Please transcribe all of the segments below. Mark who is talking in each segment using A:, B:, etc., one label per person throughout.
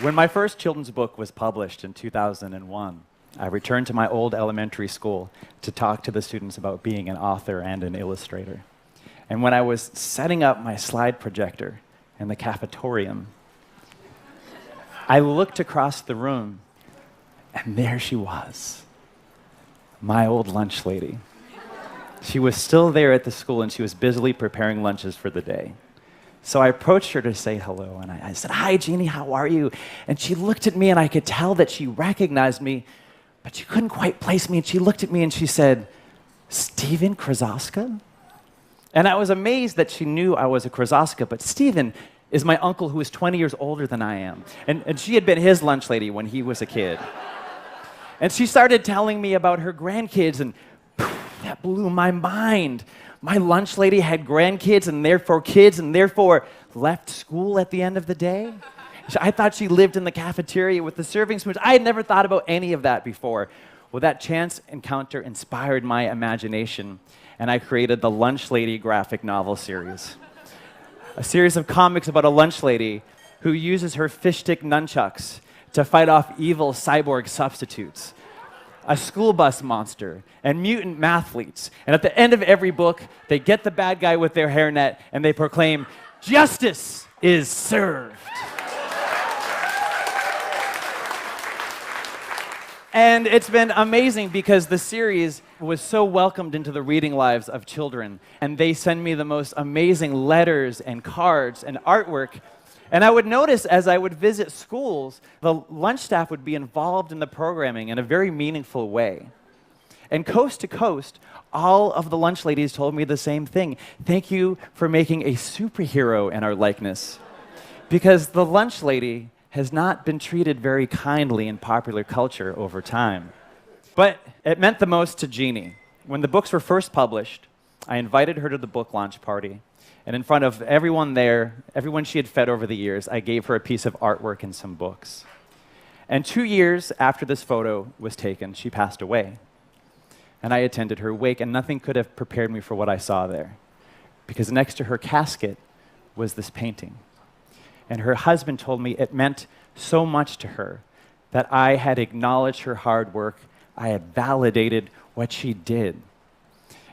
A: When my first children's book was published in 2001, I returned to my old elementary school to talk to the students about being an author and an illustrator. And when I was setting up my slide projector in the cafetorium, I looked across the room, and there she was, my old lunch lady. She was still there at the school, and she was busily preparing lunches for the day. So I approached her to say hello, and I said, "Hi, Jeannie, how are you?" And she looked at me, and I could tell that she recognized me, but she couldn't quite place me. And she looked at me, and she said, "Stephen Krosoczka?" And I was amazed that she knew I was a Krosoczka, but Stephen is my uncle who is 20 years older than I am. And she had been his lunch lady when he was a kid. And she started telling me about her grandkids, and that blew my mind. My lunch lady had grandkids and therefore kids and therefore left school at the end of the day. I thought she lived in the cafeteria with the serving spoons. I had never thought about any of that before. Well, that chance encounter inspired my imagination, and I created the Lunch Lady graphic novel series. A series of comics about a lunch lady who uses her fish stick nunchucks to fight off evil cyborg substitutes, a school bus monster, and mutant mathletes. And at the end of every book, they get the bad guy with their hairnet, and they proclaim, "Justice is served." And it's been amazing because the series was so welcomed into the reading lives of children. And they send me the most amazing letters and cards and artwork. And I would notice as I would visit schools, the lunch staff would be involved in the programming in a very meaningful way. And coast to coast, all of the lunch ladies told me the same thing. "Thank you for making a superhero in our likeness." Because the lunch lady has not been treated very kindly in popular culture over time. But it meant the most to Jeannie. When the books were first published, I invited her to the book launch party. And in front of everyone there, everyone she had fed over the years, I gave her a piece of artwork and some books. And 2 years after this photo was taken, she passed away. And I attended her wake, and nothing could have prepared me for what I saw there. Because next to her casket was this painting. And her husband told me it meant so much to her that I had acknowledged her hard work, I had validated what she did.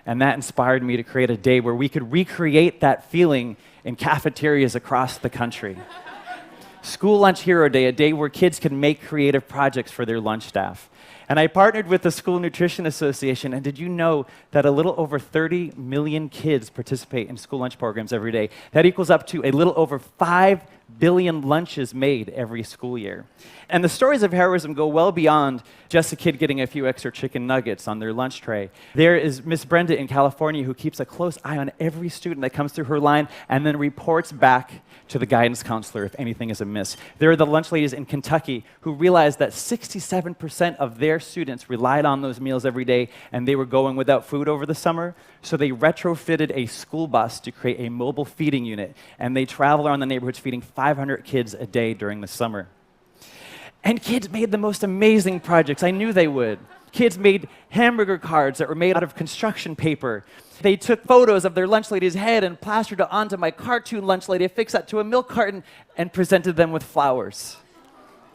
A: And that inspired me to create a day where we could recreate that feeling in cafeterias across the country. School Lunch Hero Day, a day where kids can make creative projects for their lunch staff. And I partnered with the School Nutrition Association, and did you know that a little over 30 million kids participate in school lunch programs every day? That equals up to a little over 5 billion lunches made every school year. And the stories of heroism go well beyond just a kid getting a few extra chicken nuggets on their lunch tray. There is Miss Brenda in California who keeps a close eye on every student that comes through her line and then reports back to the guidance counselor if anything is amiss. There are the lunch ladies in Kentucky who realized that 67% of their students relied on those meals every day and they were going without food over the summer, so they retrofitted a school bus to create a mobile feeding unit, and they travel around the neighborhoods feeding 500 kids a day during the summer. And kids made the most amazing projects. I knew they would. Kids made hamburger cards that were made out of construction paper. They took photos of their lunch lady's head and plastered it onto my cartoon lunch lady, affixed that to a milk carton, and presented them with flowers.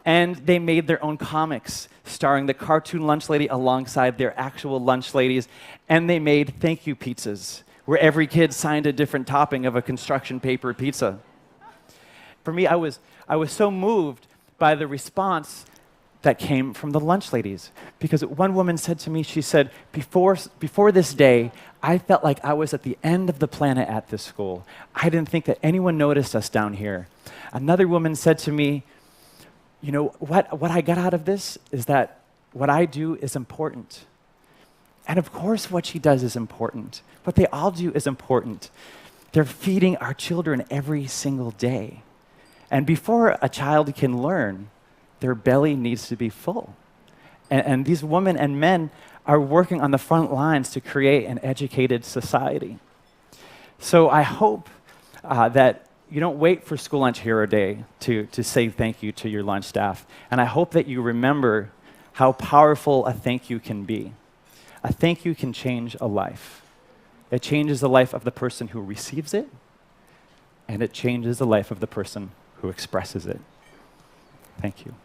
A: And they made their own comics, starring the cartoon lunch lady alongside their actual lunch ladies. And they made thank you pizzas, where every kid signed a different topping of a construction paper pizza. For me, I was so moved by the response that came from the lunch ladies. Because one woman said to me, she said, before this day, I felt like I was at the end of the planet at this school. I didn't think that anyone noticed us down here. Another woman said to me, you know, what I got out of this is that what I do is important. And of course what she does is important. What they all do is important. They're feeding our children every single day. And before a child can learn, their belly needs to be full. And these women and men are working on the front lines to create an educated society. So I hope that you don't wait for School Lunch Hero Day to say thank you to your lunch staff. And I hope that you remember how powerful a thank you can be. A thank you can change a life. It changes the life of the person who receives it, and it changes the life of the person who expresses it. Thank you.